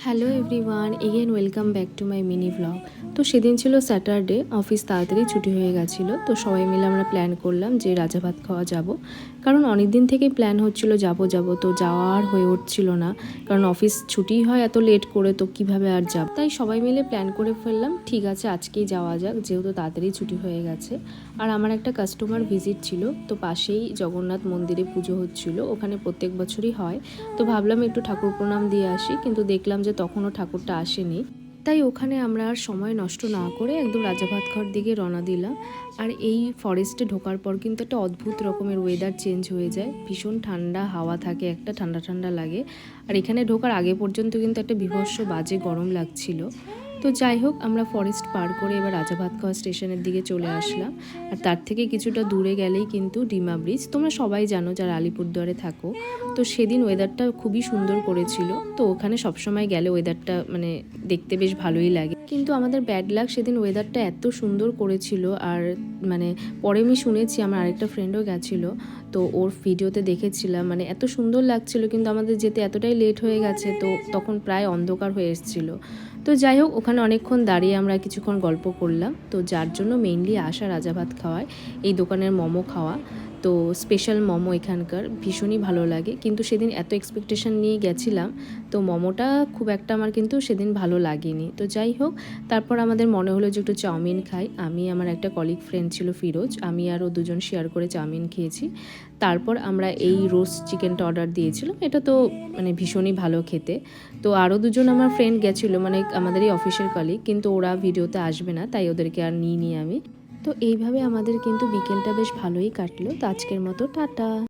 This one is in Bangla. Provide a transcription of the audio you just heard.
Hello everyone, again welcome back to my mini vlog. তো সেদিন ছিল স্যাটারডে, অফিস তাড়াতাড়ি ছুটি হয়ে গেছিলো। তো সবাই মিলে আমরা প্ল্যান করলাম যে রাজা ভাত খাওয়া যাব, কারণ অনেক দিন থেকেই প্ল্যান হচ্ছিল যাব যাব, তো যাওয়া আর হয়ে উঠছিল না, কারণ অফিস ছুটি হয় এত লেট করে, তো কিভাবে আর যাব। তাই সবাই মিলে প্ল্যান করে ফেললাম, ঠিক আছে আজকেই যাওয়া যাক, যেহেতু তাড়াতাড়ি ছুটি হয়ে গেছে। আর আমার একটা কাস্টমার ভিজিট ছিল, তো পাশেই জগন্নাথ মন্দিরে পুজো হচ্ছিল, ওখানে প্রত্যেক বছরই হয়। তো ভাবলাম একটু ঠাকুর প্রণাম দিয়ে আসি, কিন্তু দেখলাম যে তখনও ঠাকুরটা আসেনি। তাই ওখানে আমরা আর সময় নষ্ট না করে একদম রাজা ভাত খাওয়ার দিকে রওনা দিলাম। আর এই ফরেস্টে ঢোকার পর কিন্তু একটা অদ্ভুত রকমের ওয়েদার চেঞ্জ হয়ে যায়, ভীষণ ঠান্ডা হাওয়া থাকে, একটা ঠান্ডা ঠান্ডা লাগে। আর এখানে ঢোকার আগে পর্যন্ত কিন্তু একটা বীভৎস বাজে গরম লাগছিল। তো যাই হোক, আমরা ফরেস্ট পার করে এবার রাজা ভাত খাওয়া স্টেশনের দিকে চলে আসলাম। আর তার থেকে কিছুটা দূরে গেলেই কিন্তু ডিমা ব্রিজ, তোমরা সবাই জানো যারা আলিপুরদুয়ারে থাকো। তো সেদিন ওয়েদারটা খুবই সুন্দর করেছিল, তো ওখানে সবসময় গেলে ওয়েদারটা দেখতে বেশ ভালোই লাগে। কিন্তু আমাদের ব্যাড লাক, সেদিন ওয়েদারটা এত সুন্দর করেছিল। আর পরে আমি শুনেছি, আমার আরেকটা ফ্রেন্ডও গেছিলো, তো ওর ভিডিওতে দেখেছিলাম, এত সুন্দর লাগছিল, কিন্তু আমাদের যেতে এতটাই লেট হয়ে গেছে, তো তখন প্রায় অন্ধকার হয়ে এসেছিলো। তো যাই হোক, ওখানে অনেকক্ষণ দাঁড়িয়ে আমরা কিছুক্ষণ গল্প করলাম। তো যার জন্য মেইনলি আসা রাজা ভাত খাওয়ায়, এই দোকানের মোমো খাওয়া। তো স্পেশাল মোমো এখানকার ভীষণই ভালো লাগে, কিন্তু সেদিন এত এক্সপেকটেশন নিয়ে গেছিলাম, তো মোমোটা খুব একটা আমার কিন্তু সেদিন ভালো লাগেনি। তো যাই হোক, তারপর আমাদের মনে হলো যে একটু চাউমিন খাই। আমি, আমার একটা কলিগ ফ্রেন্ড ছিল ফিরোজ, আমি আর ও দুজন শেয়ার করে চাউমিন খেয়েছি। তারপর আমরা এই রোস্ট চিকেনটা অর্ডার দিয়েছিলাম, এটা তো ভীষণই ভালো খেতে। তো আরও দুজন আমার ফ্রেন্ড গেছিলো, আমাদের এই অফিসের কলিগ, কিন্তু ওরা ভিডিওতে আসবে না, তাই ওদেরকে আর নিই আমি। তো এইভাবে আমাদের কিন্তু বিকেলটা বেশ ভালোই কাটলো। তো আজকের মতো টাটা।